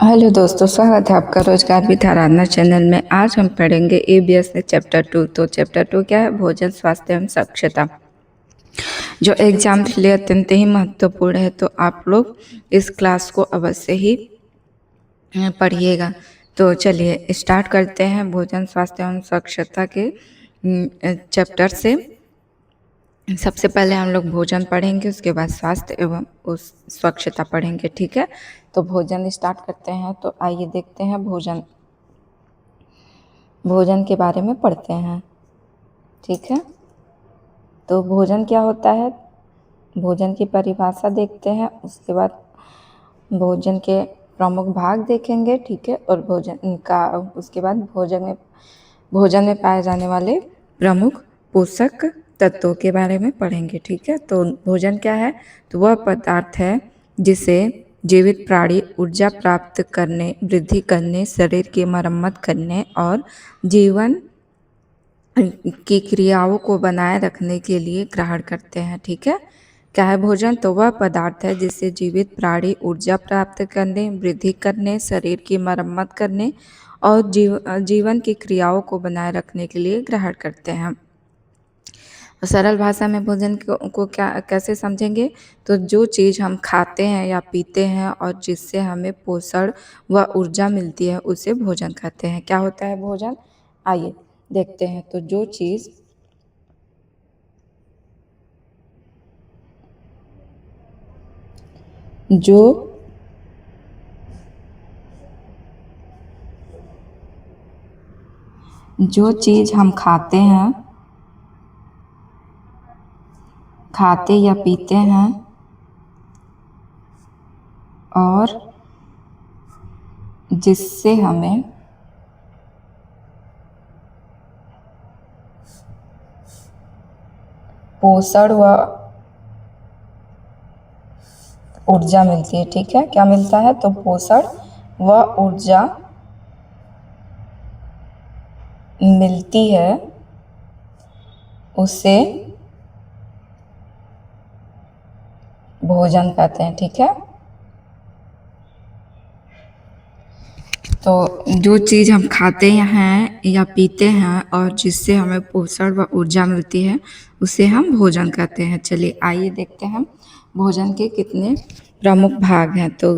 Hello दोस्तों, स्वागत है आपका रोजगार विद आराधना चैनल में। आज हम पढ़ेंगे EBS में चैप्टर 2। तो चैप्टर 2 क्या है? भोजन, स्वास्थ्य एवं स्वच्छता, जो एग्जाम के लिए अत्यंत ही महत्वपूर्ण है। तो आप लोग इस क्लास को अवश्य ही पढ़िएगा। तो चलिए स्टार्ट करते हैं भोजन, स्वास्थ्य एवं स्वच्छता के चैप्टर से। सबसे पहले हम लोग भोजन पढ़ेंगे, उसके बाद स्वास्थ्य एवं उस स्वच्छता पढ़ेंगे, ठीक है। तो भोजन स्टार्ट करते हैं। तो आइए देखते हैं भोजन के बारे में पढ़ते हैं, ठीक है। तो भोजन क्या होता है, भोजन की परिभाषा देखते हैं, उसके बाद भोजन के प्रमुख भाग देखेंगे, ठीक है। और भोजन का उसके बाद भोजन में पाए जाने वाले प्रमुख पोषक तत्वों के बारे में पढ़ेंगे, ठीक है। तो भोजन क्या है? तो वह पदार्थ है जिसे जीवित प्राणी ऊर्जा प्राप्त करने, वृद्धि करने, शरीर की मरम्मत करने और जीवन की क्रियाओं को बनाए रखने के लिए ग्रहण करते हैं, ठीक है। क्या है भोजन? तो वह पदार्थ है जिससे जीवित प्राणी ऊर्जा प्राप्त करने, वृद्धि करने, शरीर की मरम्मत करने और जीवन की क्रियाओं को बनाए रखने के लिए ग्रहण करते हैं। सरल भाषा में भोजन को क्या कैसे समझेंगे? तो जो चीज़ हम खाते हैं या पीते हैं और जिससे हमें पोषण व ऊर्जा मिलती है, उसे भोजन कहते हैं। क्या होता है भोजन? आइए देखते हैं। तो जो चीज़ हम खाते या पीते हैं और जिससे हमें पोषण व ऊर्जा मिलती है, ठीक है। क्या मिलता है? तो पोषण व ऊर्जा मिलती है, उसे भोजन कहते हैं, ठीक है। तो जो चीज़ हम खाते हैं या पीते हैं और जिससे हमें पोषण व ऊर्जा मिलती है, उसे हम भोजन कहते हैं। चलिए आइए देखते हैं भोजन के कितने प्रमुख भाग हैं। तो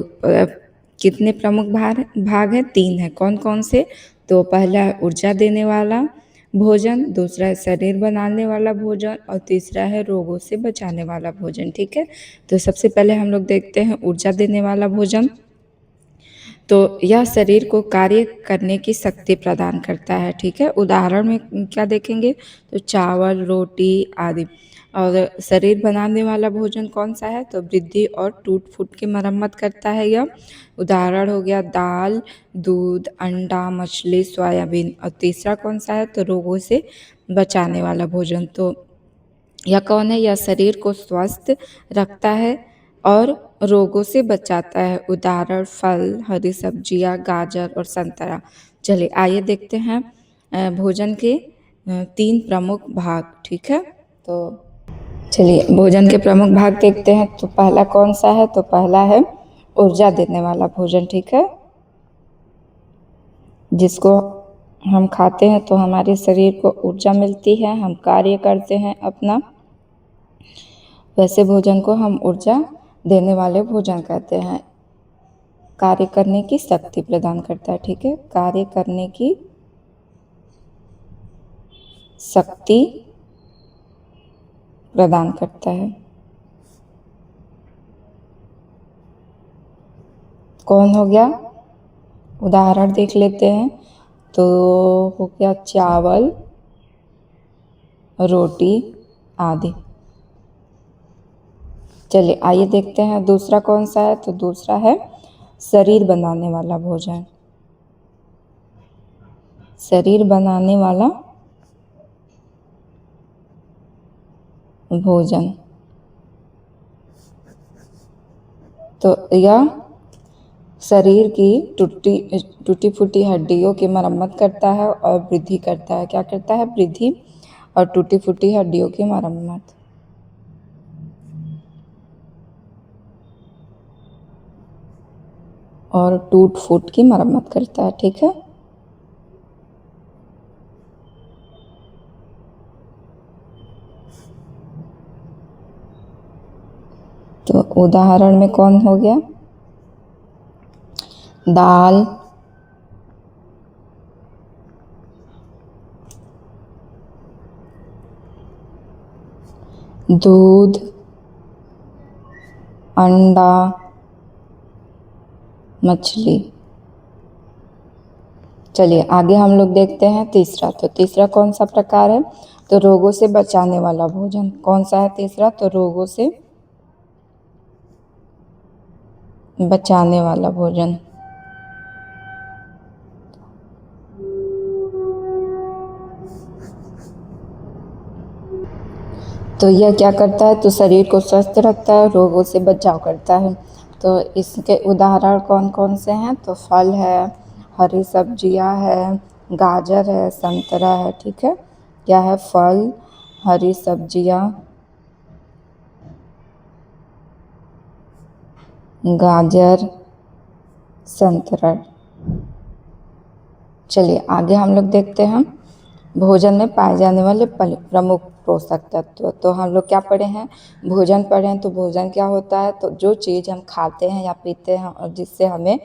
कितने प्रमुख भाग हैं? 3 हैं। कौन कौन से? तो पहला है ऊर्जा देने वाला भोजन, दूसरा है शरीर बनाने वाला भोजन और तीसरा है रोगों से बचाने वाला भोजन, ठीक है। तो सबसे पहले हम लोग देखते हैं ऊर्जा देने वाला भोजन। तो यह शरीर को कार्य करने की शक्ति प्रदान करता है, ठीक है। उदाहरण में क्या देखेंगे? तो चावल, रोटी आदि। और शरीर बनाने वाला भोजन कौन सा है? तो वृद्धि और टूट फूट की मरम्मत करता है यह। उदाहरण हो गया दाल, दूध, अंडा, मछली, सोयाबीन। और तीसरा कौन सा है? तो रोगों से बचाने वाला भोजन। तो यह कौन है? यह शरीर को स्वस्थ रखता है और रोगों से बचाता है। उदाहरण फल, हरी सब्जियां, गाजर और संतरा। चलिए आइए देखते हैं भोजन के 3 प्रमुख भाग, ठीक है। तो चलिए भोजन के प्रमुख भाग देखते हैं। तो पहला कौन सा है? तो पहला है ऊर्जा देने वाला भोजन, ठीक है। जिसको हम खाते हैं तो हमारे शरीर को ऊर्जा मिलती है, हम कार्य करते हैं अपना, वैसे भोजन को हम ऊर्जा देने वाले भोजन कहते हैं। कार्य करने की शक्ति प्रदान करता है, ठीक है। कार्य करने की शक्ति प्रदान करता है। कौन हो गया? उदाहरण देख लेते हैं। तो हो गया चावल, रोटी आदि। चलिए आइए देखते हैं दूसरा कौन सा है। तो दूसरा है शरीर बनाने वाला भोजन। शरीर बनाने वाला भोजन। तो यह शरीर की टूटी फूटी हड्डियों की मरम्मत करता है और वृद्धि करता है। क्या करता है? वृद्धि और टूटी फूटी हड्डियों की मरम्मत। और टूट फूट की मरम्मत करता है। ठीक है, तो उदाहरण में कौन हो गया? दाल, दूध, अंडा, मछली। चलिए आगे हम लोग देखते हैं तीसरा। तो तीसरा कौन सा प्रकार है? तो रोगों से बचाने वाला भोजन। कौन सा है तीसरा? तो रोगों से बचाने वाला भोजन। तो यह क्या करता है? तो शरीर को स्वस्थ रखता है, रोगों से बचाव करता है। तो इसके उदाहरण कौन कौन से हैं? तो फल है, हरी सब्जियां है, गाजर है, संतरा है। ठीक है, क्या है? फल, हरी सब्जियां, गाजर, संतरा। चलिए आगे हम लोग देखते हैं भोजन में पाए जाने वाले प्रमुख पोषक तत्व। तो हम लोग क्या पढ़े हैं? भोजन पढ़े हैं। तो भोजन क्या होता है? तो जो चीज़ हम खाते हैं या पीते हैं और जिससे हमें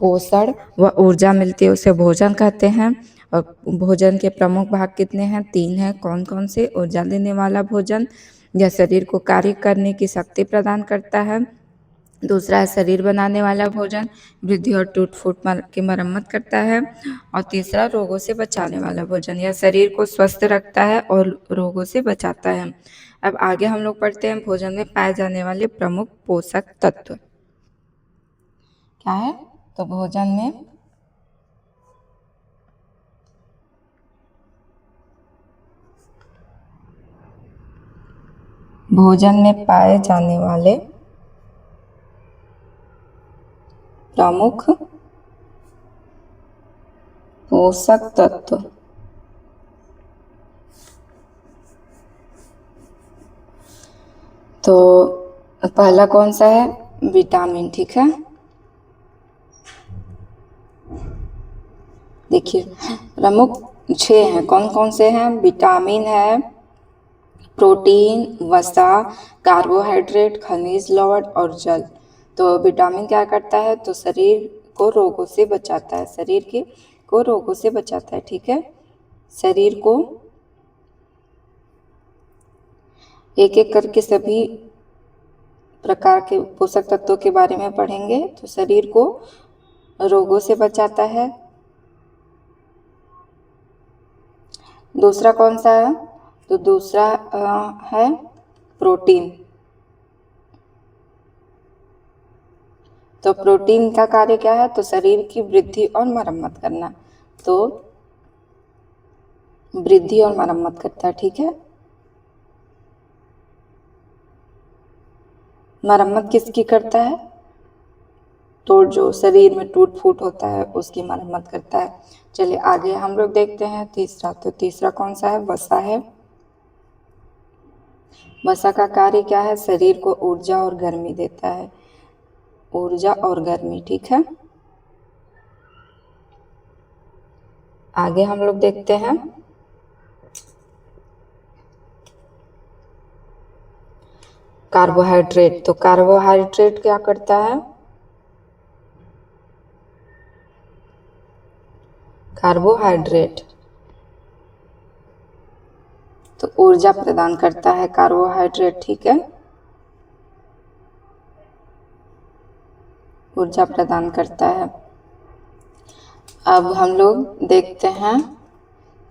पोषण व ऊर्जा मिलती है उसे भोजन कहते हैं। और भोजन के प्रमुख भाग कितने हैं? 3 हैं। कौन कौन से? ऊर्जा देने वाला भोजन, यह शरीर को कार्य करने की शक्ति प्रदान करता है। दूसरा है शरीर बनाने वाला भोजन, वृद्धि और टूट फूट की मरम्मत करता है। और तीसरा रोगों से बचाने वाला भोजन, यह शरीर को स्वस्थ रखता है और रोगों से बचाता है। अब आगे हम लोग पढ़ते हैं भोजन में पाए जाने वाले प्रमुख पोषक तत्व क्या है? तो भोजन में पाए जाने वाले प्रमुख पोषक तत्व। तो पहला कौन सा है? विटामिन। ठीक है, देखिए प्रमुख 6 हैं। कौन कौन से हैं? विटामिन है, प्रोटीन, वसा, कार्बोहाइड्रेट, खनिज लवण और जल। तो विटामिन क्या करता है? तो शरीर को रोगों से बचाता है, शरीर को रोगों से बचाता है। ठीक है, शरीर को एक एक करके सभी प्रकार के पोषक तत्वों के बारे में पढ़ेंगे। तो शरीर को रोगों से बचाता है। दूसरा कौन सा है? तो दूसरा है प्रोटीन। तो प्रोटीन का कार्य क्या है? तो शरीर की वृद्धि और मरम्मत करना। तो वृद्धि और मरम्मत करता है। ठीक है, मरम्मत किसकी करता है? तो जो शरीर में टूट फूट होता है उसकी मरम्मत करता है। चलिए आगे हम लोग देखते हैं तीसरा। तो तीसरा कौन सा है? वसा है। वसा का कार्य क्या है? शरीर को ऊर्जा और गर्मी देता है, ऊर्जा और गर्मी। ठीक है, आगे हम लोग देखते हैं कार्बोहाइड्रेट। तो कार्बोहाइड्रेट क्या करता है? कार्बोहाइड्रेट तो ऊर्जा प्रदान करता है कार्बोहाइड्रेट। ठीक है, ऊर्जा प्रदान करता है। अब हम लोग देखते हैं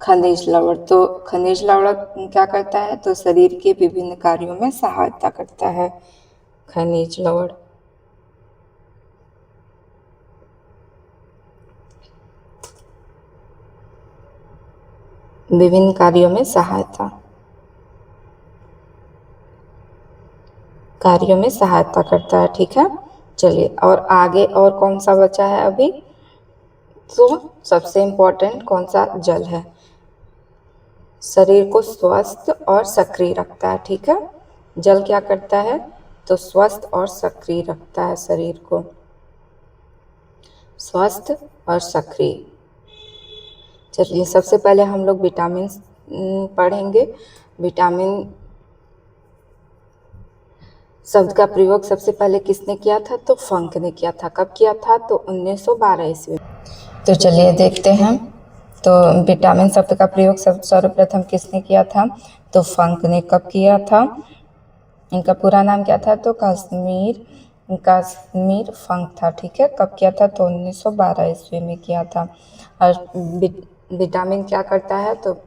खनिज लवण। तो खनिज लवण क्या करता है? तो शरीर के विभिन्न कार्यों में सहायता करता है। खनिज लवण विभिन्न कार्यों में सहायता करता है। ठीक है, चलिए और आगे और कौन सा बचा है अभी? तो सबसे इम्पोर्टेंट कौन सा? जल है। शरीर को स्वस्थ और सक्रिय रखता है। ठीक है, जल क्या करता है? तो स्वस्थ और सक्रिय रखता है शरीर को। स्वस्थ और सक्रिय। चलिए सबसे पहले हम लोग विटामिन पढ़ेंगे। विटामिन शब्द का प्रयोग सबसे पहले किसने किया था? तो फंक ने किया था। कब किया था? तो 1912 ईस्वी। तो चलिए देखते हैं। तो विटामिन शब्द का प्रयोग सर्वप्रथम किसने किया था? तो फंक ने। कब किया था? इनका पूरा नाम क्या था? तो काश्मीर फंक था। ठीक है। कब किया था? तो 1912 ईस्वी में किया था। और विटामिन क्या करता है? तो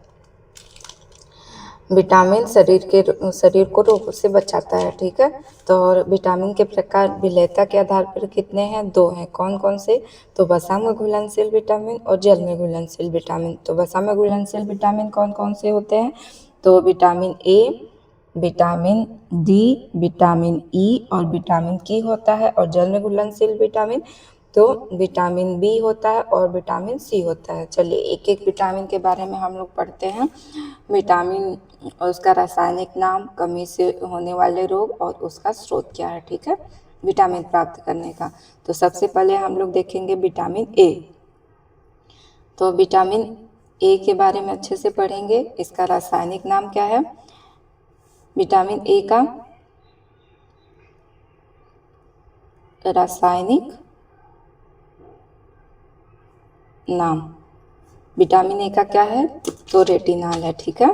विटामिन शरीर को रोगों से बचाता है। ठीक है। तो और विटामिन के प्रकार विलेयता के आधार पर कितने हैं? 2 हैं। कौन कौन से? तो वसा में घुलनशील विटामिन और जल में घुलनशील विटामिन। तो वसा में घुलनशील विटामिन कौन कौन से होते हैं? तो vitamin A, vitamin D, vitamin E और विटामिन के होता है। और जल में घुलनशील विटामिन तो विटामिन बी होता है और विटामिन सी होता है। चलिए एक एक विटामिन के बारे में हम लोग पढ़ते हैं। विटामिन और उसका रासायनिक नाम, कमी से होने वाले रोग और उसका स्रोत क्या है। ठीक है। विटामिन प्राप्त करने का। तो सबसे पहले हम लोग देखेंगे विटामिन ए। तो विटामिन ए के बारे में अच्छे से पढ़ेंगे। इसका रासायनिक नाम क्या है? विटामिन ए का रासायनिक नाम, विटामिन ए का क्या है? तो रेटिनॉल है। ठीक है।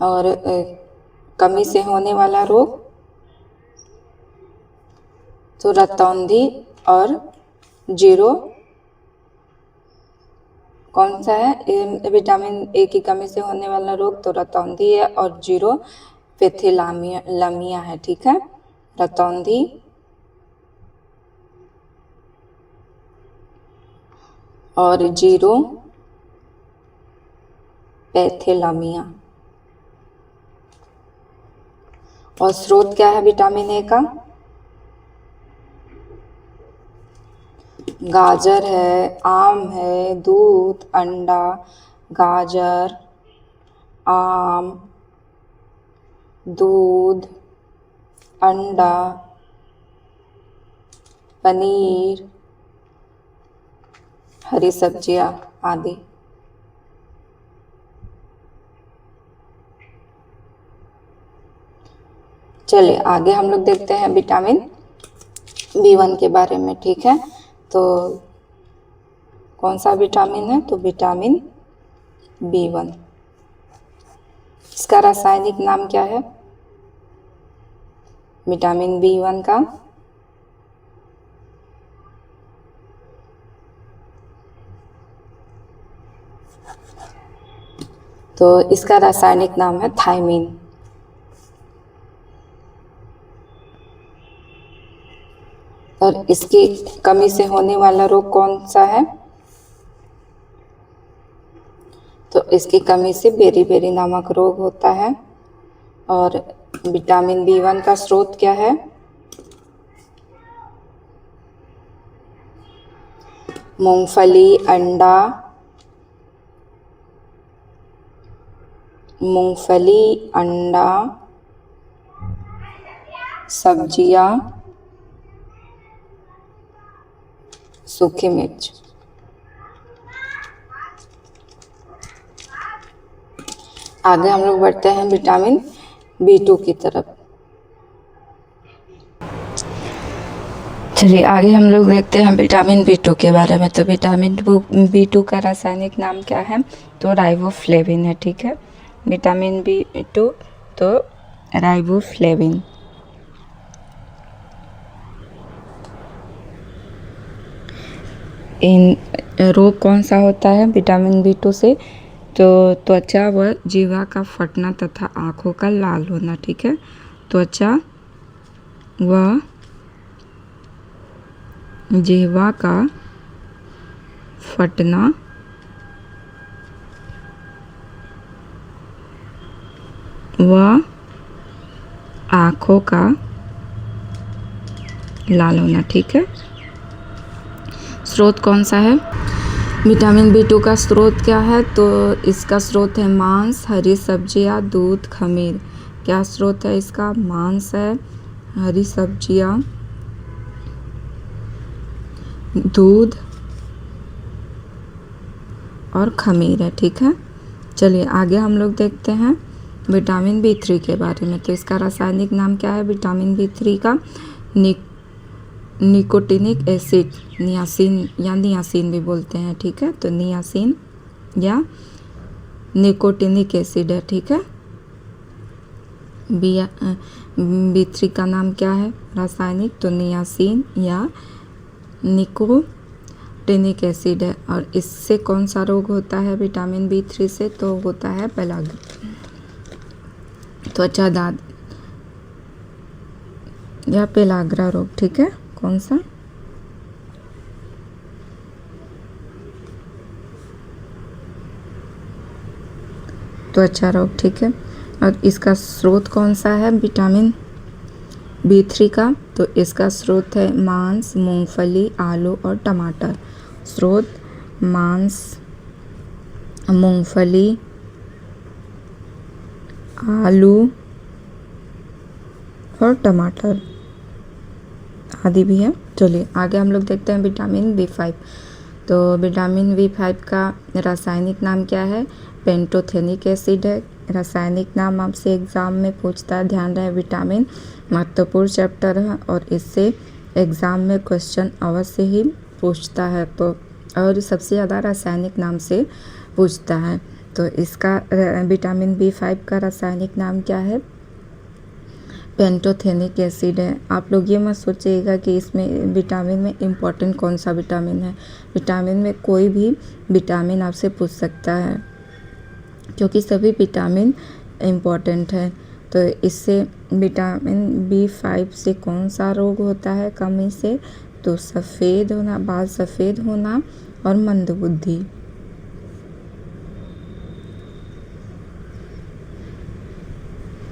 और कमी से होने वाला रोग तो रतौंधी और जीरो कौन सा है? विटामिन ए की कमी से होने वाला रोग तो रतौंधी है और जीरो पैथिलमिया है। ठीक है। रतौंधी और जीरो पैथिलमिया। और स्रोत क्या है विटामिन ए का? गाजर है, आम है, दूध, अंडा। गाजर, आम, दूध, अंडा, पनीर, हरी सब्जियां आदि। चलिए आगे हम लोग देखते हैं विटामिन बी1 के बारे में। ठीक है। तो कौन सा विटामिन है? तो विटामिन बी1। इसका रासायनिक नाम क्या है? विटामिन बी1 का तो इसका रासायनिक नाम है थायमीन। और इसकी कमी से होने वाला रोग कौन सा है? तो इसकी कमी से बेरी नामक रोग होता है। और विटामिन बी1 का स्रोत क्या है? मूंगफली, अंडा, सब्जियां, सूखी मिर्च। आगे हम लोग बढ़ते हैं विटामिन बी2 की तरफ। चलिए आगे हम लोग देखते हैं विटामिन बी2 के बारे में। तो विटामिन बी2 का रासायनिक नाम क्या है? तो राइबोफ्लेविन है। ठीक है। विटामिन बी2 तो राइबोफ्लेविन। इन रोग कौन सा होता है विटामिन बी2 से? तो त्वचा व जीवा का फटना तथा आँखों का लाल होना। ठीक है। त्वचा व जिह्वा का फटना व आँखों का लाल होना। ठीक है। स्रोत कौन सा है? विटामिन बी2 का स्रोत क्या है? तो इसका स्रोत है मांस, हरी सब्जियां, दूध, खमीर। क्या स्रोत है इसका? मांस है, हरी सब्जियां, दूध और खमीर है, ठीक है। चलिए आगे हम लोग देखते हैं विटामिन B3 के बारे में। तो इसका रासायनिक नाम क्या है विटामिन B3 का? निकोटिनिक एसिड, नियासिन या नियासिन भी बोलते हैं, ठीक है। तो नियासिन या निकोटिनिक एसिड है, ठीक है। B3 का नाम क्या है रासायनिक? तो नियासिन या निकोटिनिक एसिड है। और इससे कौन सा रोग होता है विटामिन B3 से? तो होता है त्वचा दाद या पेलाग्रा रोग, ठीक है। कौन सा? त्वचा रोग, ठीक है। और इसका स्रोत कौन सा है विटामिन B3 का? तो इसका स्रोत है मांस, मूंगफली, आलू और टमाटर। स्रोत मांस, मूंगफली, आलू और टमाटर आदि भी है। चलिए आगे हम लोग देखते हैं विटामिन B5। तो विटामिन B5 का रासायनिक नाम क्या है? पेंटोथेनिक एसिड है। रासायनिक नाम आपसे एग्ज़ाम में पूछता है, ध्यान रहे। विटामिन महत्वपूर्ण चैप्टर है और इससे एग्ज़ाम में क्वेश्चन अवश्य ही पूछता है। तो और सबसे ज़्यादा रासायनिक नाम से पूछता है। तो इसका विटामिन B5 का रासायनिक नाम क्या है? पेंटोथेनिक एसिड है। आप लोग ये मत सोचिएगा कि इसमें विटामिन में इम्पॉर्टेंट कौन सा विटामिन है। विटामिन में कोई भी विटामिन आपसे पूछ सकता है, क्योंकि सभी विटामिन इम्पॉर्टेंट है। तो इससे विटामिन B5 से कौन सा रोग होता है कमी से? तो सफ़ेद होना, बाल सफ़ेद होना और मंदबुद्धि।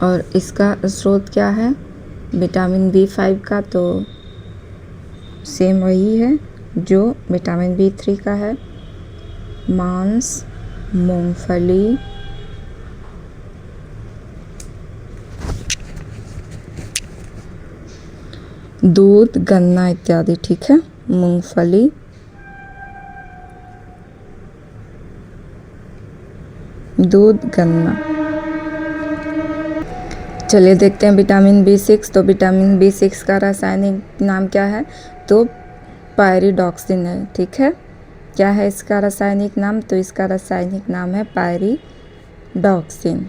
और इसका स्रोत क्या है विटामिन B5 का? तो सेम वही है जो विटामिन B3 का है। मांस, मूंगफली, दूध, गन्ना इत्यादि, ठीक है। मूंगफली, दूध, गन्ना। चलिए देखते हैं विटामिन B6। तो विटामिन B6 का रासायनिक नाम क्या है? तो पायरिडॉक्सिन है, ठीक है। क्या है इसका रासायनिक नाम? तो इसका रासायनिक नाम है पायरिडॉक्सिन।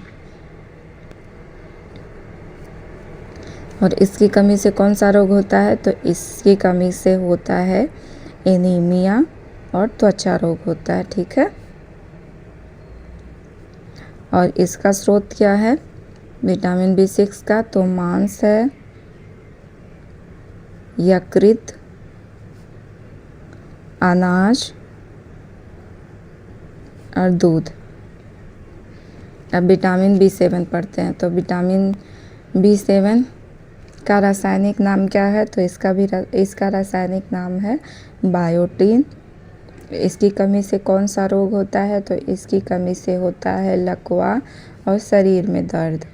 और इसकी कमी से कौन सा रोग होता है? तो इसकी कमी से होता है एनीमिया और त्वचा रोग होता है, ठीक है। और इसका स्रोत क्या है विटामिन B6 का? तो मांस है, यकृत, अनाज और दूध। अब विटामिन B7 पढ़ते हैं। तो विटामिन B7 का रासायनिक नाम क्या है? तो इसका रासायनिक नाम है बायोटीन। इसकी कमी से कौन सा रोग होता है? तो इसकी कमी से होता है लकवा और शरीर में दर्द।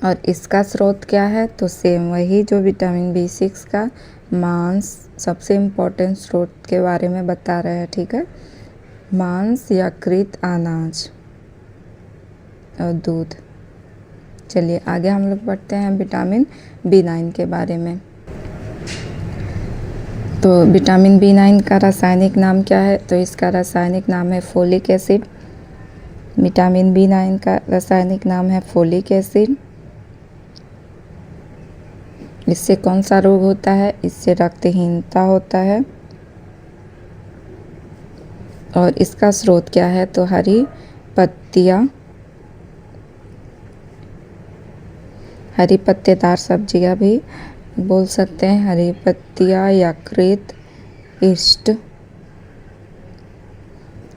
और इसका स्रोत क्या है? तो सेम वही जो विटामिन B6 का, मांस। सबसे इम्पोर्टेंट स्रोत के बारे में बता रहे हैं, ठीक है। मांस, यकृत, अनाज और दूध। चलिए आगे हम लोग पढ़ते हैं विटामिन B9 के बारे में। तो विटामिन B9 का रासायनिक नाम क्या है? तो इसका रासायनिक नाम है फोलिक एसिड। विटामिन B9 का रासायनिक नाम है फोलिक एसिड। इससे कौन सा रोग होता है? इससे रक्तहीनता होता है। और इसका स्रोत क्या है? तो हरी पत्तियाँ, हरी पत्तेदार सब्जियां भी बोल सकते हैं। हरी पत्तियाँ, यकृत, ईस्ट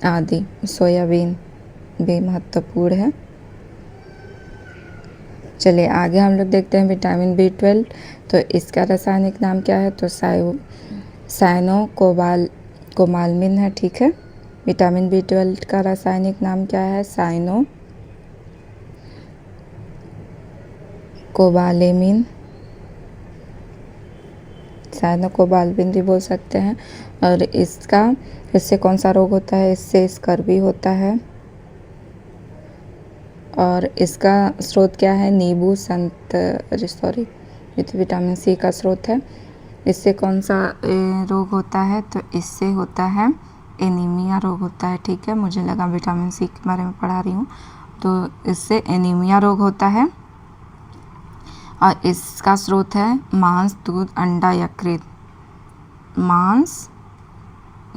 आदि। सोयाबीन भी महत्वपूर्ण है। चलिए आगे हम लोग देखते हैं विटामिन B12। तो इसका रासायनिक नाम क्या है? तो साइनोकोबालामिन है, ठीक है। विटामिन B12 का रासायनिक नाम क्या है? साइनोकोबालामिन। साइनोकोबाल्बिन भी बोल सकते हैं। और इससे कौन सा रोग होता है? इससे स्कर्वी होता है। और इसका स्रोत क्या है? नींबू, ये तो विटामिन सी का स्रोत है। इससे कौन सा रोग होता है? तो इससे होता है एनीमिया रोग होता है। ठीक है, मुझे लगा विटामिन सी के बारे में पढ़ा रही हूँ। तो इससे एनीमिया रोग होता है। और इसका स्रोत है मांस, दूध, अंडा, यकृत। मांस,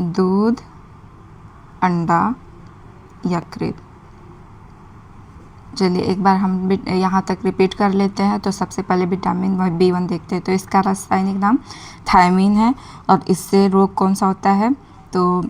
दूध, अंडा, यकृत। चलिए एक बार हम यहाँ तक रिपीट कर लेते हैं। तो सबसे पहले विटामिन B1 देखते हैं। तो इसका रासायनिक नाम थायमीन है। और इससे रोग कौन सा होता है? तो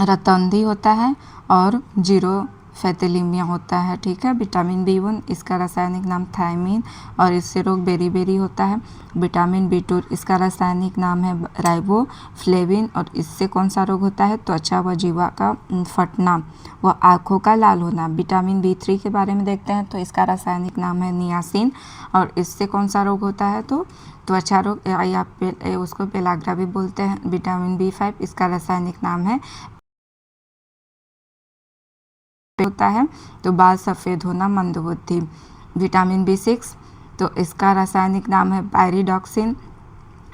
रतौंधी होता है और जीरोफिलिमिया होता है। ठीक है, विटामिन B1 इसका रासायनिक नाम थायमीन और इससे रोग बेरी होता है। विटामिन B2 इसका रासायनिक नाम है राइबोफ्लेविन और इससे कौन सा रोग होता है? त्वचा व जीवा का फटना व आँखों का लाल होना। विटामिन B3 के बारे में देखते हैं। तो इसका रासायनिक नाम है नियासिन और इससे कौन सा रोग होता है? तो त्वचा रोग या उसको पेलाग्रा भी बोलते हैं। विटामिन B5 इसका रासायनिक नाम है होता है। तो बाल सफ़ेद होना, मंदबुद्धि। विटामिन B6 तो इसका रासायनिक नाम है पायरिडॉक्सिन।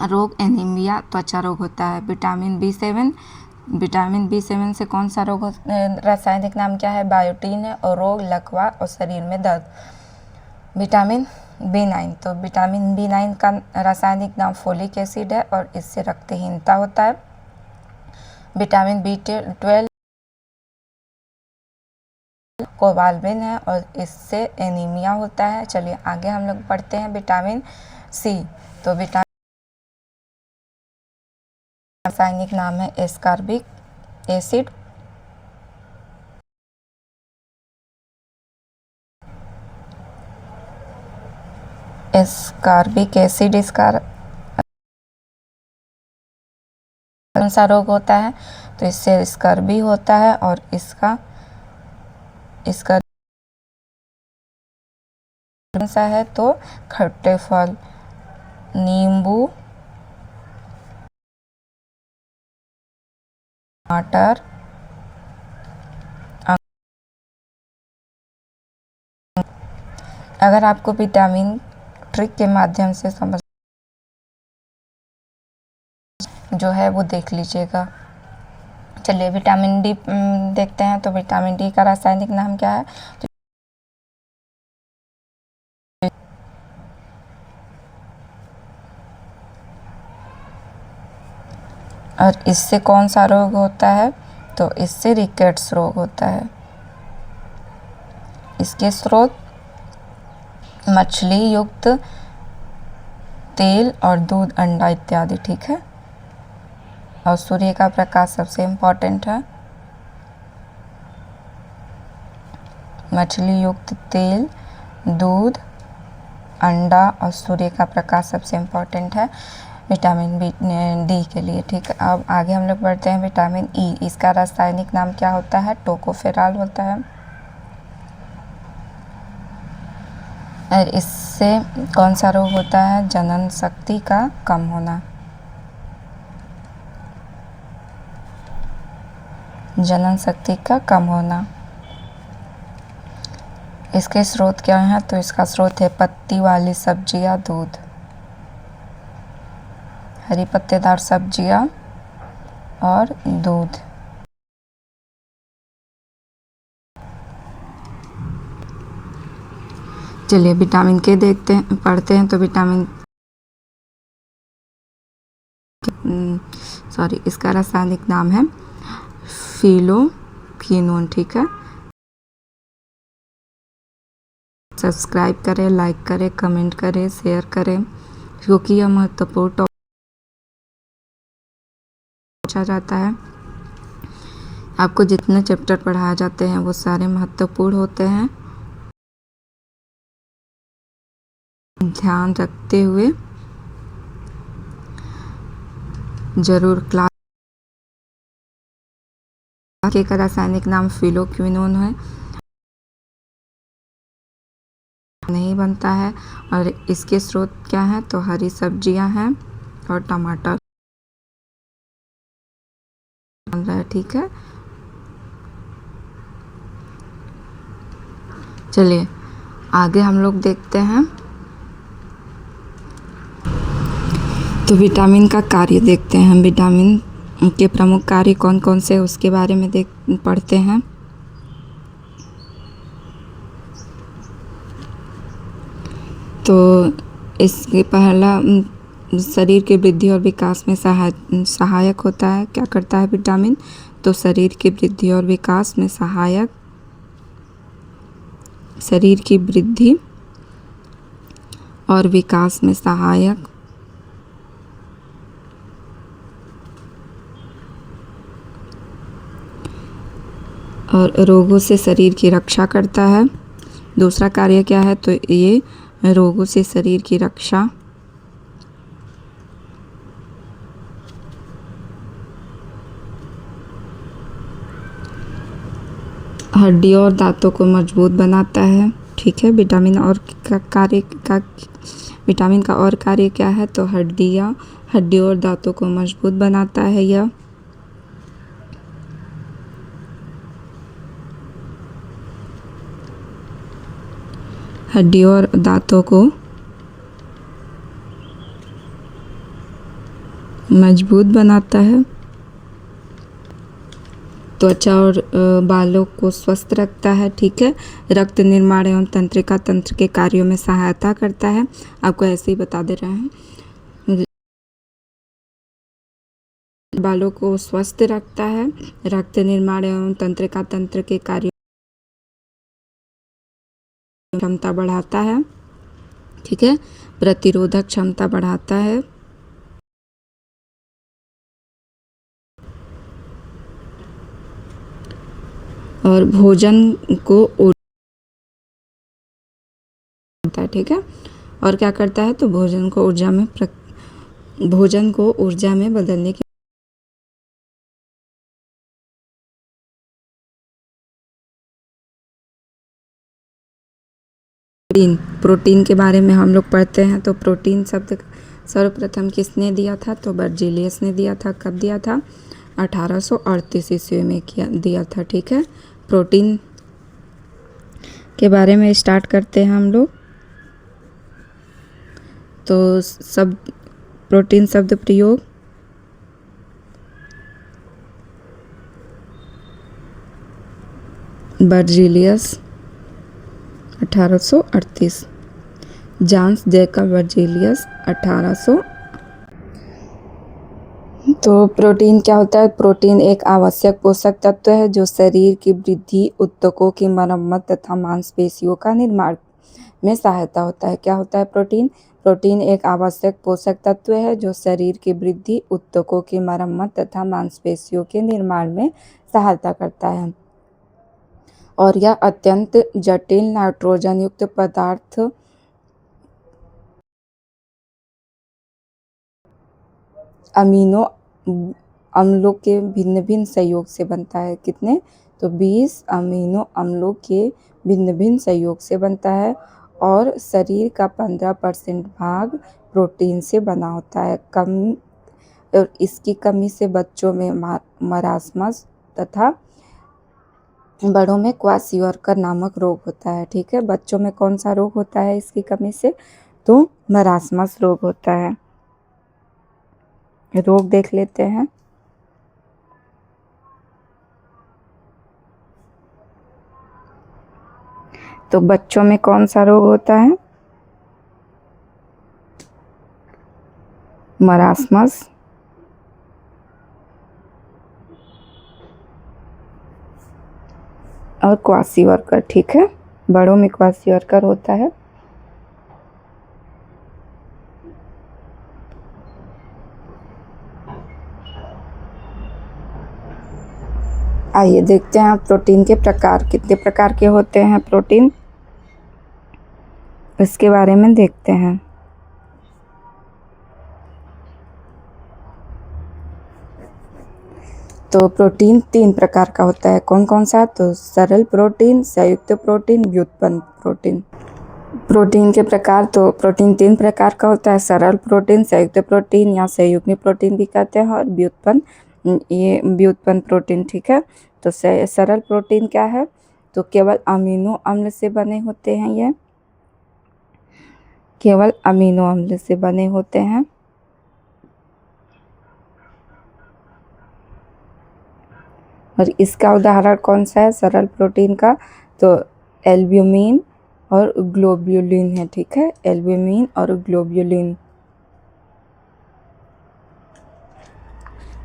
रोग एनीमिया, त्वचा रोग होता है। विटामिन B7 से कौन सा रोग रासायनिक नाम क्या है? बायोटीन है और रोग लकवा और शरीर में दर्द। विटामिन B9 तो विटामिन B9 का रासायनिक नाम फोलिक एसिड है और इससे रक्तहीनता होता है। विटामिन B12 कोबाल्बिन है और इससे एनीमिया होता है। चलिए आगे हम लोग पढ़ते हैं विटामिन C। तो विटामिन रासायनिक नाम है एस्कॉर्बिक एसिड। एस्कॉर्बिक एसिड इसका कौन सा रोग होता है? तो इससे स्कर्वी होता है और इसका कौन सा है? तो खट्टे फल, नींबू, टमाटर, अगर आपको विटामिन ट्रिक के माध्यम से समझ जो है वो देख लीजिएगा। चलिए विटामिन डी देखते हैं। तो विटामिन डी का रासायनिक नाम क्या है? और इससे कौन सा रोग होता है? तो इससे रिकेट्स रोग होता है। इसके स्रोत मछली युक्त तेल और दूध, अंडा इत्यादि। ठीक है, और सूर्य का प्रकाश सबसे इम्पोर्टेंट है। मछली युक्त तेल, दूध, अंडा और सूर्य का प्रकाश सबसे इम्पोर्टेंट है विटामिन डी के लिए। ठीक है, अब आगे हम लोग बढ़ते हैं विटामिन ई। इसका रासायनिक नाम क्या होता है? टोकोफेरॉल होता है। और इससे कौन सा रोग होता है? जनन शक्ति का कम होना। जनन शक्ति का कम होना। इसके स्रोत क्या हैं? तो इसका स्रोत है पत्ती वाली सब्जियां, दूध, हरी पत्तेदार सब्जियां और दूध। चलिए विटामिन के पढ़ते हैं। तो विटामिन इसका रासायनिक नाम है फिलोक्विनोन। ठीक है, सब्सक्राइब करें, लाइक करें, कमेंट करें, शेयर करें, क्योंकि यह महत्वपूर्ण टॉपिक पूछा जाता है। आपको जितने चैप्टर पढ़ाए जाते हैं वो सारे महत्वपूर्ण होते हैं। ध्यान रखते हुए जरूर क्लास के का रासायनिक नाम फिलोक्विनोन है, नहीं बनता है। और इसके स्रोत क्या हैं? तो हरी सब्जियां हैं, और टमाटर डाल रहा है, ठीक है। चलिए आगे हम लोग देखते हैं। तो विटामिन का कार्य देखते हैं। विटामिन के प्रमुख कार्य कौन कौन से उसके बारे में पढ़ते हैं। तो इसके पहला शरीर की वृद्धि और विकास में सहायक होता है। क्या करता है विटामिन? तो शरीर की वृद्धि और विकास में सहायक, शरीर की वृद्धि और विकास में सहायक, और रोगों से शरीर की रक्षा करता है। दूसरा कार्य क्या है? तो ये रोगों से शरीर की रक्षा, हड्डियों और दांतों को मजबूत बनाता है, ठीक है। विटामिन का और कार्य क्या है? तो हड्डियों और दांतों को मजबूत बनाता है यह। हड्डियों और दांतों को मजबूत बनाता है। त्वचा और बालों को स्वस्थ रखता है, ठीक है। रक्त निर्माण एवं तंत्रिका तंत्र के कार्यों में सहायता करता है। आपको ऐसे ही बता दे रहे हैं। बालों को स्वस्थ रखता है, रक्त निर्माण एवं तंत्रिका तंत्र के कार्यों क्षमता बढ़ाता है, ठीक है। प्रतिरोधक क्षमता बढ़ाता है। और भोजन को ऊर्जा, ठीक है। और क्या करता है? तो भोजन को ऊर्जा में बदलने की प्रोटीन के बारे में हम लोग पढ़ते हैं। तो प्रोटीन शब्द सर्वप्रथम किसने दिया था? तो बर्जीलियस ने दिया था। कब दिया था? 1838 ईस्वी में दिया था, ठीक है। प्रोटीन के बारे में स्टार्ट करते हैं हम लोग। तो प्रोटीन शब्द प्रयोग बर्जीलियस 1838, जॉन्स जैकब बर्जीलियस 1800। तो प्रोटीन क्या होता है? प्रोटीन एक आवश्यक पोषक तत्व है जो शरीर की वृद्धि, ऊतकों की मरम्मत तथा मांसपेशियों का निर्माण में सहायता होता है। क्या होता है प्रोटीन? प्रोटीन एक आवश्यक पोषक तत्व है जो शरीर की वृद्धि, ऊतकों की मरम्मत तथा मांसपेशियों के निर्माण में सहायता करता है। और यह अत्यंत जटिल नाइट्रोजन युक्त पदार्थ अमीनो अम्लों के भिन्न भिन्न संयोग से बनता है। कितने? तो 20 अमीनो अम्लों के भिन्न भिन्न संयोग से बनता है। और शरीर का 15% भाग प्रोटीन से बना होता है। और इसकी कमी से बच्चों में मरासमस तथा बड़ों में क्वाशियोरकर नामक रोग होता है, ठीक है। बच्चों में कौन सा रोग होता है इसकी कमी से? तो मरासमस रोग होता है। रोग देख लेते हैं। तो बच्चों में कौन सा रोग होता है? मरासमस। और क्वाशियोरकर, ठीक है। बड़ों में क्वाशियोरकर होता है। आइए देखते हैं प्रोटीन के प्रकार। कितने प्रकार के होते हैं प्रोटीन, इसके बारे में देखते हैं। तो प्रोटीन 3 प्रकार का होता है। कौन कौन सा? तो सरल प्रोटीन, संयुक्त प्रोटीन, व्युत्पन्न प्रोटीन। प्रोटीन के प्रकार, तो प्रोटीन 3 प्रकार का होता है: सरल प्रोटीन, संयुक्त प्रोटीन या संयुग्मी प्रोटीन भी कहते हैं, और ये व्युत्पन्न प्रोटीन। ठीक है, तो सरल प्रोटीन क्या है? तो केवल अमीनो अम्ल से बने होते हैं, ये केवल अमीनो अम्ल से बने होते हैं। और इसका उदाहरण कौन सा है सरल प्रोटीन का? तो एल्ब्यूमिन और ग्लोब्युलिन है। ठीक है, एल्ब्यूमिन और ग्लोब्युलिन,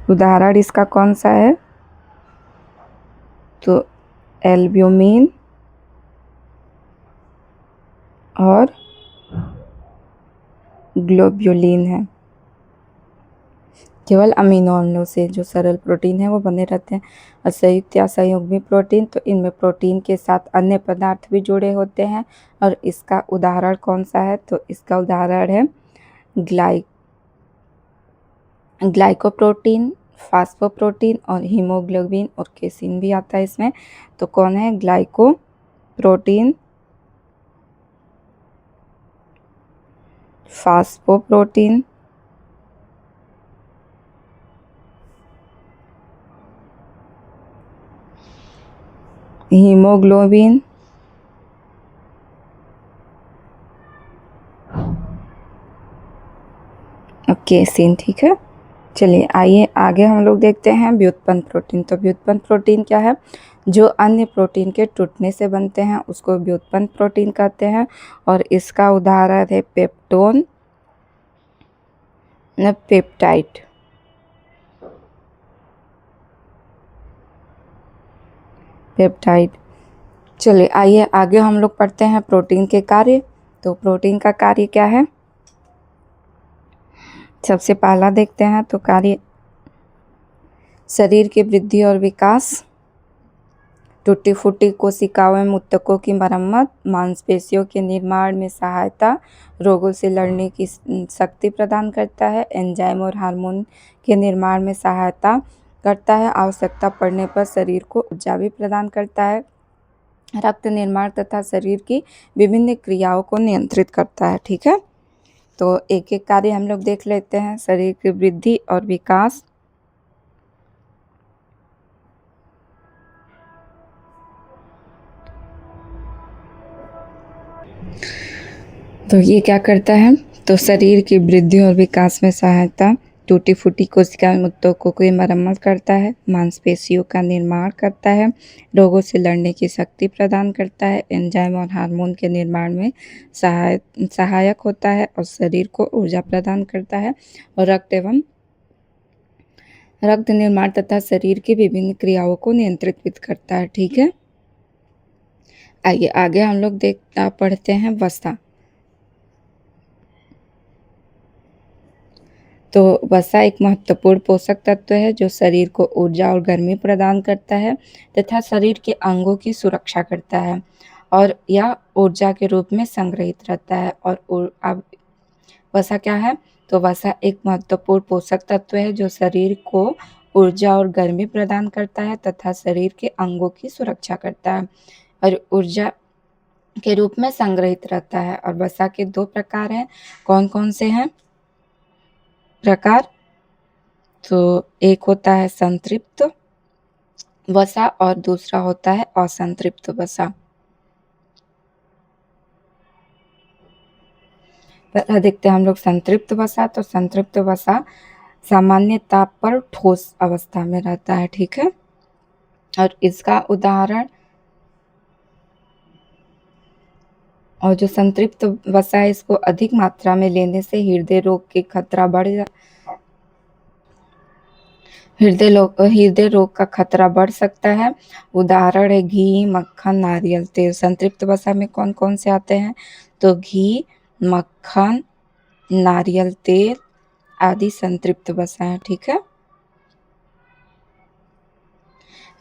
उदाहरण इसका कौन सा है? तो एल्ब्यूमिन और ग्लोब्युलिन है। केवल अमीनो अम्लों से जो सरल प्रोटीन है वो बने रहते हैं। और संयुक्त या संयुग्मी प्रोटीन, तो इनमें प्रोटीन के साथ अन्य पदार्थ भी जुड़े होते हैं। और इसका उदाहरण कौन सा है? तो इसका उदाहरण है ग्लाइकोप्रोटीन, फास्फोप्रोटीन और हीमोग्लोबिन और केसिन भी आता है इसमें। तो कौन है? ग्लाइकोप्रोटीन, फास्फोप्रोटीन, हीमोग्लोबिन और केसिन। ठीक है, चलिए आइए आगे हम लोग देखते हैं व्युत्पन्न प्रोटीन। तो व्युत्पन्न प्रोटीन क्या है? जो अन्य प्रोटीन के टूटने से बनते हैं उसको व्युत्पन्न प्रोटीन कहते हैं। और इसका उदाहरण है पेप्टोन, पेप्टाइड। चलिए आइए आगे हम लोग पढ़ते हैं प्रोटीन के कार्य। तो प्रोटीन का कार्य क्या है? सबसे पहला देखते हैं तो कार्य: शरीर की वृद्धि और विकास, टूटी फूटी कोशिकाओं एवं ऊतकों की मरम्मत, मांसपेशियों के निर्माण में सहायता, रोगों से लड़ने की शक्ति प्रदान करता है, एंजाइम और हार्मोन के निर्माण में सहायता करता है, आवश्यकता पड़ने पर शरीर को ऊर्जा भी प्रदान करता है, रक्त निर्माण तथा शरीर की विभिन्न क्रियाओं को नियंत्रित करता है। ठीक है, तो एक एक कार्य हम लोग देख लेते हैं। शरीर की वृद्धि और विकास, तो ये क्या करता है? तो शरीर की वृद्धि और विकास में सहायता, टूटी फूटी कोशिका ऊतकों की मरम्मत करता है, मांसपेशियों का निर्माण करता है, रोगों से लड़ने की शक्ति प्रदान करता है, एंजाइम और हार्मोन के निर्माण में सहायक होता है और शरीर को ऊर्जा प्रदान करता है, और रक्त निर्माण तथा शरीर की विभिन्न क्रियाओं को नियंत्रित करता है। ठीक है, आइए आगे हम लोग पढ़ते हैं वसा। तो वसा एक महत्वपूर्ण पोषक तत्व है जो शरीर को ऊर्जा और गर्मी प्रदान करता है तथा शरीर के अंगों की सुरक्षा करता है, और यह ऊर्जा के रूप में संग्रहित रहता है। और अब वसा क्या है? तो वसा एक महत्वपूर्ण पोषक तत्व है जो शरीर को ऊर्जा और गर्मी प्रदान करता है तथा शरीर के अंगों की सुरक्षा करता है और ऊर्जा के रूप में संग्रहित रहता है। और वसा के 2 प्रकार हैं। कौन कौन से हैं प्रकार? तो एक होता है संतृप्त वसा और दूसरा होता है असंतृप्त वसा। पहला देखते हैं हम लोग संतृप्त वसा। तो संतृप्त वसा सामान्य ताप पर ठोस अवस्था में रहता है। ठीक है, और इसका उदाहरण, और जो संतृप्त वसा है इसको अधिक मात्रा में लेने से हृदय रोग के खतरा हृदय रोग का खतरा बढ़ सकता है। उदाहरण है घी, मक्खन, नारियल तेल। संतृप्त वसा में कौन कौन से आते हैं? तो घी, मक्खन, नारियल तेल आदि संतृप्त वसा है। ठीक है,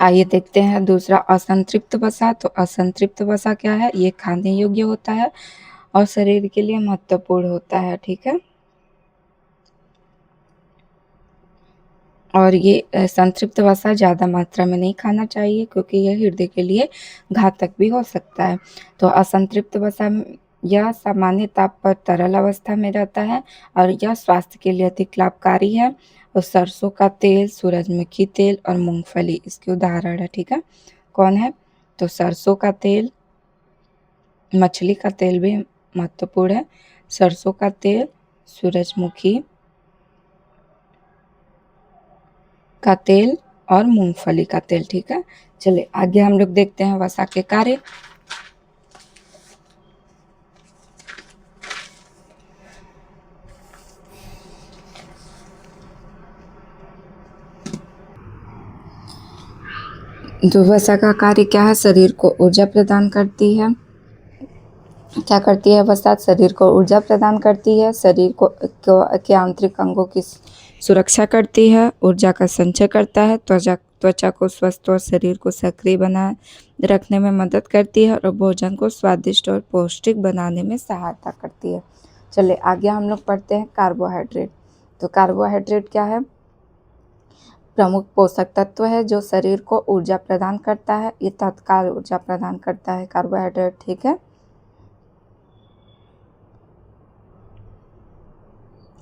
आइए देखते हैं दूसरा असंतृप्त वसा। तो असंतृप्त वसा क्या है? ये खाने योग्य होता है और शरीर के लिए महत्वपूर्ण होता है। ठीक है, और ये संतृप्त वसा ज़्यादा मात्रा में नहीं खाना चाहिए क्योंकि यह हृदय के लिए घातक भी हो सकता है। तो असंतृप्त वसा यह सामान्य ताप पर तरल अवस्था में रहता है और यह स्वास्थ्य के लिए अधिक लाभकारी है। और सरसों का तेल, सूरजमुखी तेल और मूंगफली इसके उदाहरण है, ठीक है। कौन है? तो सरसों का तेल, मछली का तेल भी महत्वपूर्ण है, सरसों का तेल, सूरजमुखी का तेल और मूंगफली का तेल, ठीक है। चलिए आगे हम लोग देखते हैं वसा के कार्य। तो वसा का कार्य क्या है? शरीर को ऊर्जा प्रदान करती है। क्या करती है वसा? शरीर को ऊर्जा प्रदान करती है, शरीर के आंतरिक अंगों की सुरक्षा करती है, ऊर्जा का संचय करता है, त्वचा को स्वस्थ और शरीर को सक्रिय बनाए रखने में मदद करती है और भोजन को स्वादिष्ट और पौष्टिक बनाने में सहायता करती है। चलिए आगे हम लोग पढ़ते हैं कार्बोहाइड्रेट। तो कार्बोहाइड्रेट क्या है? प्रमुख पोषक तत्व है जो शरीर को ऊर्जा प्रदान करता है। ये तत्काल ऊर्जा प्रदान करता है कार्बोहाइड्रेट, ठीक है।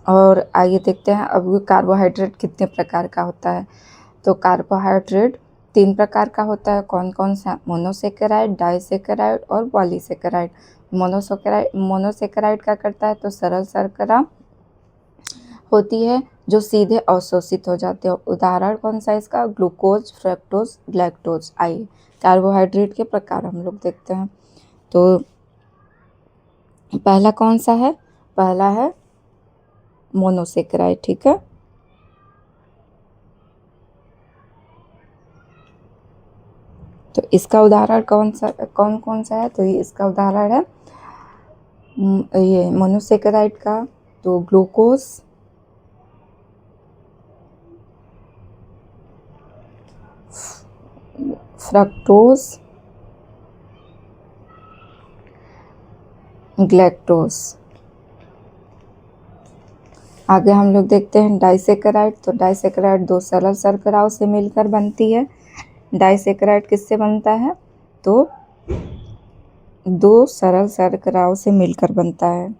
और आइए देखते हैं अब कार्बोहाइड्रेट कितने प्रकार का होता है। तो कार्बोहाइड्रेट 3 प्रकार का होता है। कौन कौन सा? मोनोसेकेराइड, डाइसेकेराइड और पॉलीसेकेराइड। मोनोसेकेराइड क्या करता है? तो सरल शर्करा होती है जो सीधे अवशोषित हो जाते हैं। उदाहरण कौन सा इसका? Glucose, fructose, lactose. आइए कार्बोहाइड्रेट के प्रकार हम लोग देखते हैं। तो पहला कौन सा है? पहला है मोनोसेकेराइड, ठीक है। तो इसका उदाहरण कौन कौन सा है? तो ये इसका उदाहरण है ये मोनोसेकेराइड का, तो ग्लूकोज, फ्रक्टोज, ग्लैक्टोज। आगे हम लोग देखते हैं डाइसेकेराइड। तो डाइसेकेराइड 2 सरल शर्कराओं से मिलकर बनती है। डाइसेकेराइड किससे बनता है? तो 2 सरल शर्कराओं से मिलकर बनता है।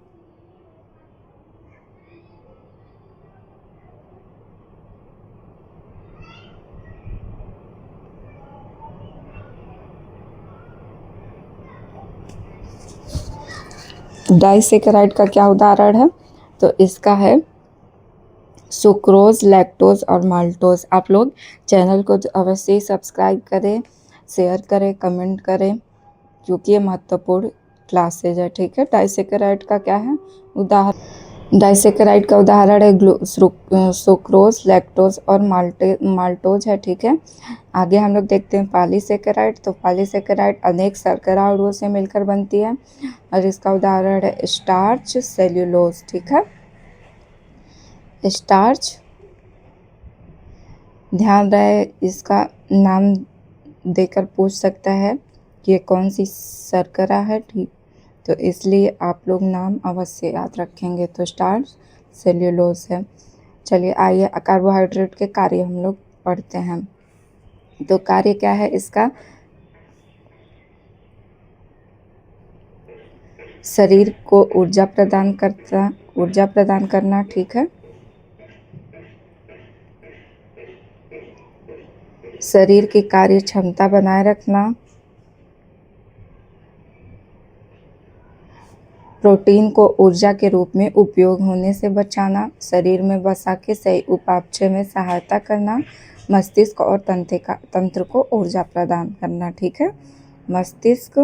डाइसेकेराइड का क्या उदाहरण है? तो इसका है सुक्रोज, लैक्टोज और माल्टोज। आप लोग चैनल को अवश्य सब्सक्राइब करें, शेयर करें, कमेंट करें, क्योंकि ये महत्वपूर्ण क्लासेज है, ठीक है। डाइसेकेराइड का क्या है उदाहरण? डाइसेकेराइड का उदाहरण है सुक्रोज, लैक्टोज और माल्टोज है, ठीक है। आगे हम लोग देखते हैं पॉलीसेकेराइड। तो पॉलीसेकेराइड अनेक शर्करा अणुओं से मिलकर बनती है और इसका उदाहरण है स्टार्च, सेल्यूलोज, ठीक है। स्टार्च, ध्यान रहे इसका नाम देकर पूछ सकता है कि ये कौन सी शर्करा है, ठीक। तो इसलिए आप लोग नाम अवश्य याद रखेंगे। तो स्टार्च, सेल्यूलोज है। चलिए आइए कार्बोहाइड्रेट के कार्य हम लोग पढ़ते हैं। तो कार्य क्या है इसका? शरीर को ऊर्जा प्रदान करना, ठीक है। शरीर की कार्य क्षमता बनाए रखना, प्रोटीन को ऊर्जा के रूप में उपयोग होने से बचाना, शरीर में वसा के सही उपापचय में सहायता करना, मस्तिष्क और तंत्र को ऊर्जा प्रदान करना, ठीक है। मस्तिष्क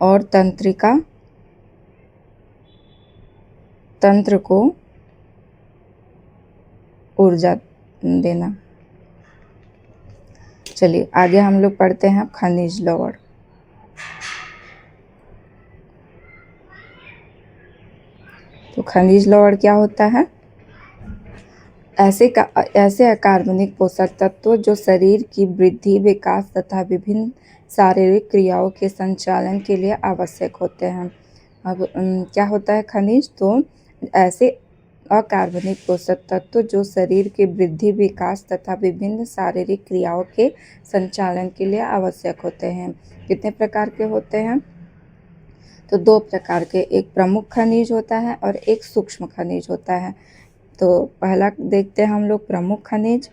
और तंत्र को ऊर्जा देना। चलिए आगे हम लोग पढ़ते हैं खनिज लवण। तो खनिज लवण क्या होता है? ऐसे अकार्बनिक पोषक तत्व जो शरीर की वृद्धि, विकास तथा विभिन्न शारीरिक क्रियाओं के संचालन के लिए आवश्यक होते हैं। अब क्या होता है खनिज? तो ऐसे अकार्बनिक पोषक तत्व जो शरीर के वृद्धि, विकास तथा विभिन्न शारीरिक क्रियाओं के संचालन के लिए आवश्यक होते हैं। कितने प्रकार के होते हैं? तो 2 प्रकार के, एक प्रमुख खनिज होता है और एक सूक्ष्म खनिज होता है। तो पहला देखते हैं हम लोग प्रमुख खनिज।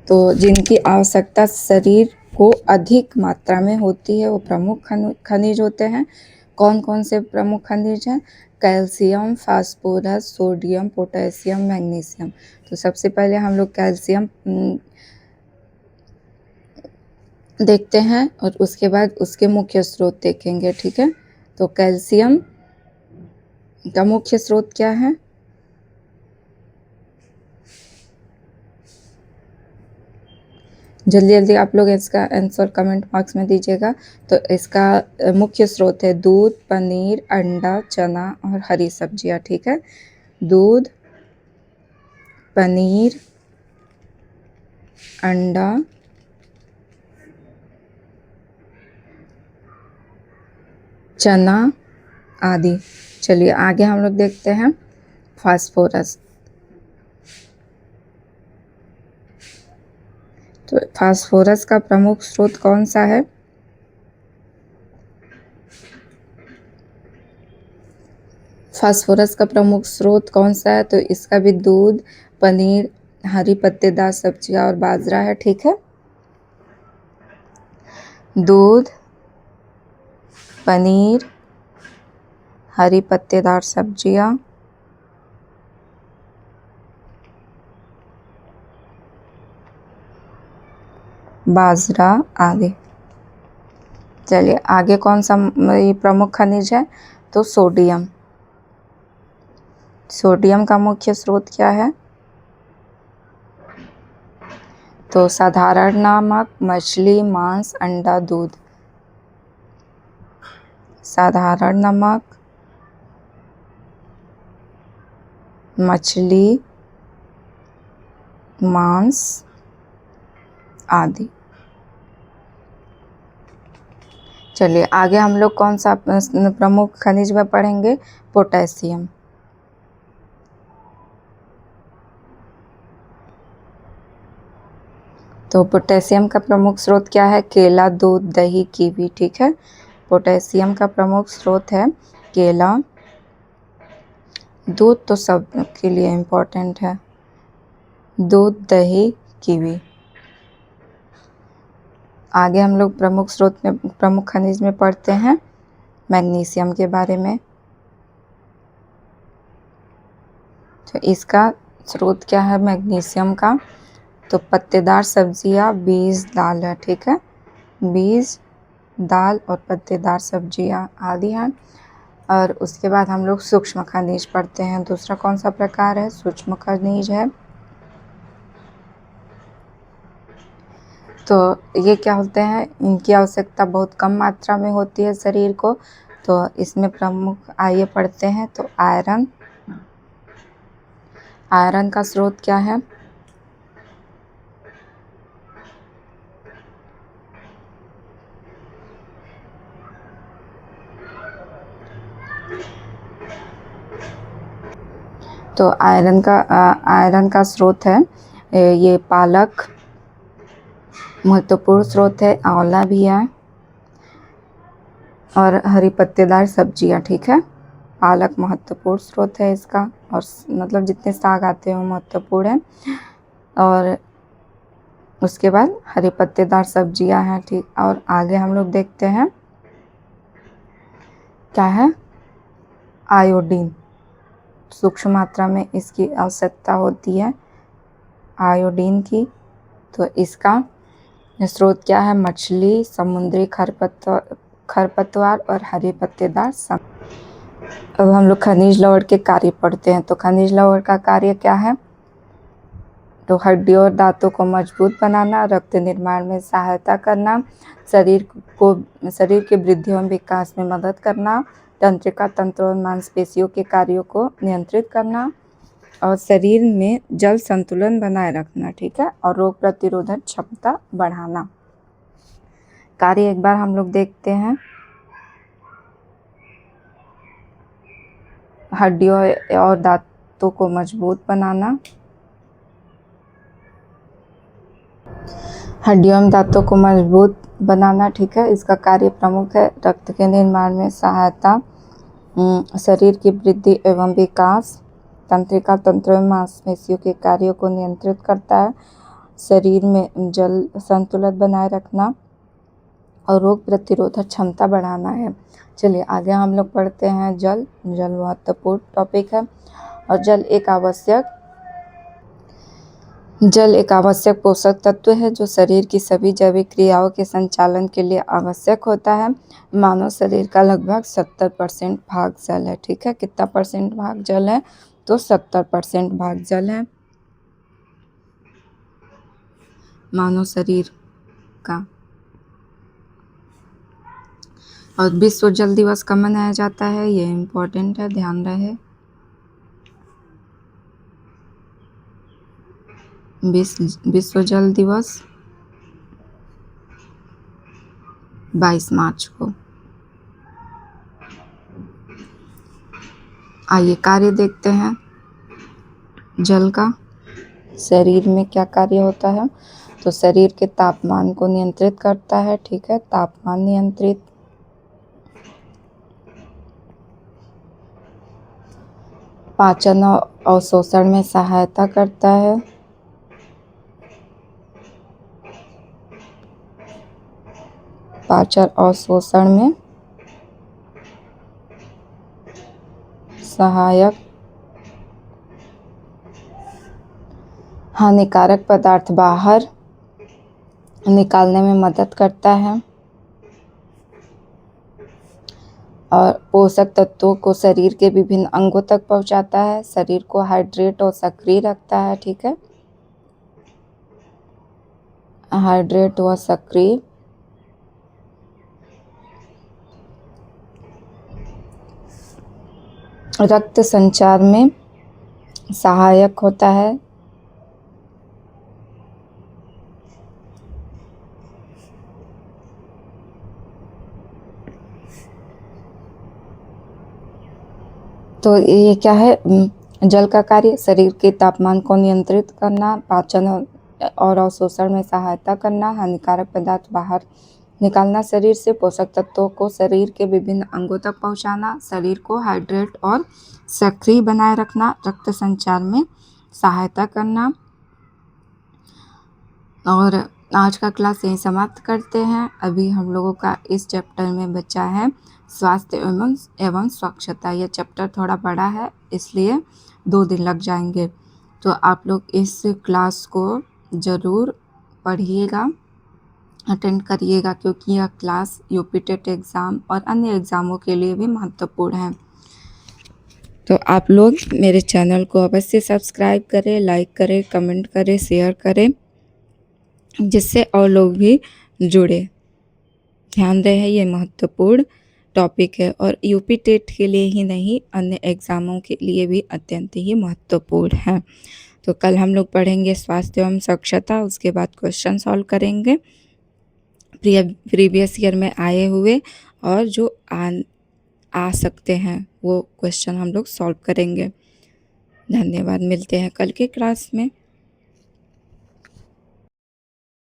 तो जिनकी आवश्यकता शरीर को अधिक मात्रा में होती है वो प्रमुख खनिज होते हैं। कौन कौन से प्रमुख खनिज हैं? Calcium, phosphorus, sodium, potassium, magnesium. तो सबसे पहले हम लोग कैल्शियम देखते हैं और उसके बाद उसके मुख्य स्रोत देखेंगे, ठीक है। तो कैल्शियम का मुख्य स्रोत क्या है? जल्दी जल्दी आप लोग इसका आंसर कमेंट बॉक्स में दीजिएगा। तो इसका मुख्य स्रोत है दूध, पनीर, अंडा, चना और हरी सब्जियां, ठीक है। दूध, पनीर, अंडा, चना आदि। चलिए आगे हम लोग देखते हैं फास्फोरस। तो फास्फोरस का प्रमुख स्रोत कौन सा है? फास्फोरस का प्रमुख स्रोत कौन सा है? तो इसका भी दूध, पनीर, हरी पत्तेदार सब्जियां और बाजरा है, ठीक है। दूध, पनीर, हरी पत्तेदार सब्जियां, बाजरा आदि। चलिए आगे कौन सा प्रमुख खनिज है? तो सोडियम। सोडियम का मुख्य स्रोत क्या है? तो साधारण नमक, मछली, मांस, अंडा, दूध। साधारण नमक, मछली, मांस आदि। चलिए आगे हम लोग कौन सा प्रमुख खनिज में पढ़ेंगे? पोटेशियम। तो पोटेशियम का प्रमुख स्रोत क्या है? केला, दूध, दही, कीवी, ठीक है। पोटेशियम का प्रमुख स्रोत है केला, दूध तो सब के लिए इम्पोर्टेंट है, दूध, दही, कीवी। आगे हम लोग प्रमुख स्रोत में, प्रमुख खनिज में पढ़ते हैं मैग्नीशियम के बारे में। तो इसका स्रोत क्या है मैग्नीशियम का? तो पत्तेदार सब्जियां, बीज, दाल है, ठीक है। बीज, दाल और पत्तेदार सब्जियां आदि हैं। और उसके बाद हम लोग सूक्ष्म खनिज पढ़ते हैं। दूसरा कौन सा प्रकार है? सूक्ष्म खनिज है। तो ये क्या होते हैं? इनकी आवश्यकता बहुत कम मात्रा में होती है शरीर को। तो इसमें प्रमुख आइए पढ़ते हैं। तो आयरन, आयरन का स्रोत क्या है? तो आयरन का स्रोत है ये पालक, महत्वपूर्ण स्रोत है। आंवला भी है और हरी पत्तेदार सब्जियां, ठीक है। पालक महत्वपूर्ण स्रोत है इसका, और मतलब जितने साग आते हैं वो महत्वपूर्ण है। और उसके बाद हरी पत्तेदार सब्जियां हैं, ठीक। और आगे हम लोग देखते हैं क्या है? आयोडीन। सूक्ष्म मात्रा में इसकी आवश्यकता होती है आयोडीन की। तो इसका स्रोत क्या है? मछली, समुद्री खरपतवार और हरी पत्तेदार सब्जियां। अब हम लोग खनिज लवण के कार्य पढ़ते हैं। तो खनिज लवण का कार्य क्या है? तो हड्डियों और दांतों को मजबूत बनाना, रक्त निर्माण में सहायता करना, शरीर के वृद्धि एवं विकास में मदद करना, तंत्रिका तंत्र और मांसपेशियों के कार्यों को नियंत्रित करना, और शरीर में जल संतुलन बनाए रखना, ठीक है। और रोग प्रतिरोधक क्षमता बढ़ाना। कार्य एक बार हम लोग देखते हैं। हड्डियों और दांतों को मजबूत बनाना, हड्डियों एवं दांतों को मजबूत बनाना, ठीक है। इसका कार्य प्रमुख है रक्त के निर्माण में सहायता, शरीर की वृद्धि एवं विकास, तंत्रिका तंत्र में मांसपेशियों के कार्यों को नियंत्रित करता है, शरीर में जल संतुलन बनाए रखना और रोग प्रतिरोधक क्षमता बढ़ाना है। चलिए आगे हम लोग पढ़ते हैं जल। जल महत्वपूर्ण टॉपिक है और जल एक आवश्यक पोषक तत्व है जो शरीर की सभी जैविक क्रियाओं के संचालन के लिए आवश्यक होता है। मानव शरीर का लगभग 70% भाग जल है, ठीक है। कितना % भाग जल है? तो 70% भाग जल है मानव शरीर का। और विश्व जल दिवस कब मनाया जाता है? ये इम्पोर्टेंट है, ध्यान रहे। विश्व जल दिवस 22 मार्च को। आइए कार्य देखते हैं जल का। शरीर में क्या कार्य होता है? तो शरीर के तापमान को नियंत्रित करता है, ठीक है। तापमान नियंत्रित, पाचन और अवशोषण में सहायता करता है, पाचन और शोषण में सहायक, हानिकारक पदार्थ बाहर निकालने में मदद करता है और पोषक तत्वों को शरीर के विभिन्न अंगों तक पहुंचाता है, शरीर को हाइड्रेट और सक्रिय रखता है, ठीक है। हाइड्रेट व सक्रिय, रक्त संचार में सहायक होता है, तो ये क्या है? जल का कार्य शरीर के तापमान को नियंत्रित करना, पाचन और अवशोषण में सहायता करना, हानिकारक पदार्थ बाहर निकालना शरीर से, पोषक तत्वों को शरीर के विभिन्न अंगों तक पहुंचाना, शरीर को हाइड्रेट और सक्रिय बनाए रखना, रक्त संचार में सहायता करना। और आज का क्लास यहीं समाप्त करते हैं। अभी हम लोगों का इस चैप्टर में बचा है स्वास्थ्य एवं स्वच्छता। यह चैप्टर थोड़ा बड़ा है इसलिए 2 दिन लग जाएंगे। तो आप लोग इस क्लास को ज़रूर पढ़िएगा, अटेंड करिएगा, क्योंकि यह क्लास यूपी टेट एग्ज़ाम और अन्य एग्ज़ामों के लिए भी महत्वपूर्ण है। तो आप लोग मेरे चैनल को अवश्य सब्सक्राइब करें, लाइक करें, कमेंट करें, शेयर करें, जिससे और लोग भी जुड़े। ध्यान रहे ये महत्वपूर्ण टॉपिक है और यूपी टेट के लिए ही नहीं, अन्य एग्ज़ामों के लिए भी अत्यंत ही महत्वपूर्ण है। तो कल हम लोग पढ़ेंगे स्वास्थ्य एवं स्वच्छता, उसके बाद क्वेश्चन सॉल्व करेंगे प्रीवियस ईयर में आए हुए, और जो आ सकते हैं वो क्वेश्चन हम लोग सॉल्व करेंगे। धन्यवाद, मिलते हैं कल के क्लास में।